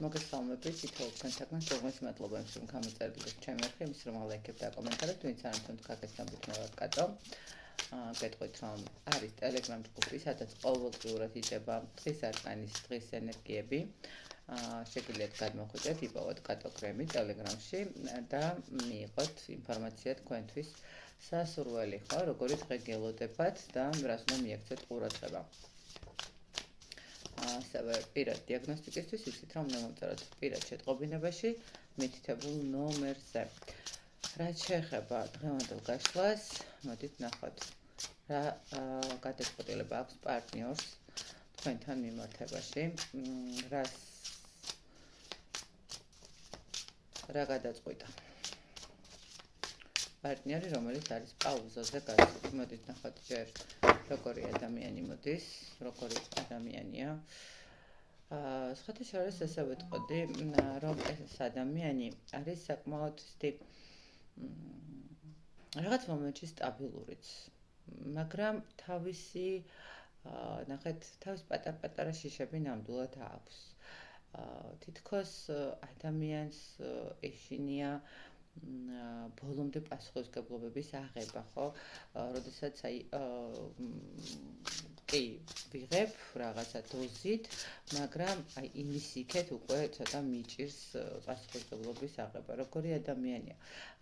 მოგესალმებით, თითოეულ თქვენთაგან სულმეცი მადლობა იმის, რომ გამოწერდით ჩემი არხი, იმის, რომ ალაიქებთ და აკომენტარებთ, ვინც არ ამთქვით გაგესწრებით მე ვარ კატო. გეტყვით, რომ არის Telegram ჯგუფი, სადაც ყოველდღიურად იჭება დღის არკანის, დღის ენერგიები. Შეგიძლიათ გადმოხვიდეთ, იპოვოთ კატო კრემი Telegram-ში და მიიღოთ ინფორმაცია თქვენთვის სასურველი, ხო, როგორი დღე გელოდებათ და რას უნდა მიაქცეთ ყურადღება. ასევე პირად დიაგნოსტიკისთვის იცით, რომ უნდა მომწეროთ პირად შეტყობინებაში მითითებულ ნომერზე. რაც შეეხება დღევანდელ გაშლას, მოდით ნახოთ, რა გადაწყვეტილება აქვს პარტნიორს თქვენთან მიმართებაში, რა გადაწყვიტა. პარტნიორი, რომელიც არის პაუზაზე გასული, მოდით ნახოთ ჯერ როგორი ადამიანი მოდის, როგორი ადამიანია. სხვათა შორის ესე ვიტყოდი, რომ ეს ადამიანი არის საკმაოდ რაღაც მომენტში სტაბილურიც, მაგრამ თავისი ნახეთ, თავის პატარ-პატარა შიშები ნამდვილად აქვს. თითქოს ადამიანს ეშინია ბოლომდე პასუხისმგებლობების აღება, ხო? როდესაც კი ვიღებ რაღაცა დოზით, მაგრამ იმის იქეთ უკვე ცოტა მიჭირს პასუხისმგებლობის აღება. როგორი ადამიანია?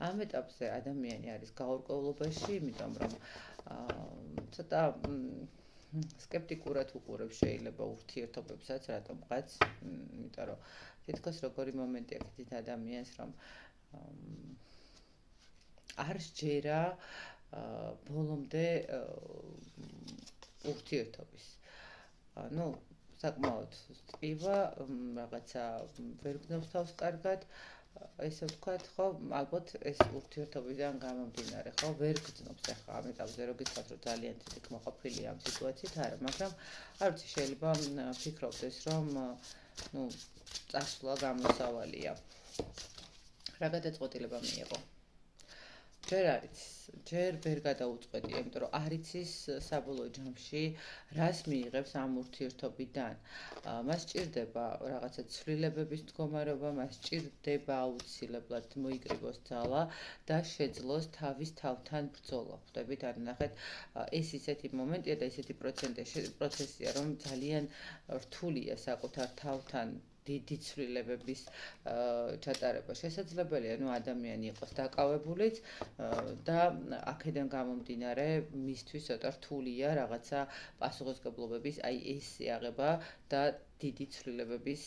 ამ ეტაპზე ადამიანი არის გაურკვევლობაში, იმიტომ რომ ცოტა სკეპტიკურად უყურებს შეიძლება ურთიერთობებსაც, რატომღაც, იმიტომ რომ თითქოს როგორი მომენტი აქვს დიდ ადამიანს, რომ არ სჯერა ბოლომდე ურთიერთობის. საკმაოდ ტკივა, რაღაცა ვერ გნობს თავს კარგად, ესე ვთქვათ, ხო, ალბათ ეს ურთიერთობიდან გამომდინარე, ხო, ვერ გრძნობს ახლა ამ ეტაპზე, რო გითხრათ, რომ ძალიან დიდი კმაყოფილია ამ სიტუაციით, არა, მაგრამ არ ვიცი, შეიძლება ფიქრობდეს, რომ წასვლა გამოსავალია. რა გადაწყვეტილება მიიღო? ჯერ ვერ გადაუწყვეტია, იმიტომ რომ არ იცის საბოლოო ჯამში რას მიიღებს ამ ურთიერთობიდან. მას სჭირდება რაღაცა ცვლილებების მდგომარეობა, მას სჭირდება აუცილებლად მოიკრიბოს ძალა და შეძლოს თავის თავთან ბრძოლა. ხვდებით, ანუ ნახეთ, ეს ისეთი მომენტია და ისეთი პროცესია, რომ ძალიან რთულია საკუთარ თავთან დიდი ცვლილებების ჩატარება. შესაძლებელია, ადამიანი იყოს დაკავებულიც და აქედან გამომდინარე მისთვის ცოტა რთულია რაღაცა პასუხისმგებლობების ეს იაღება და დიდი ცვლილებების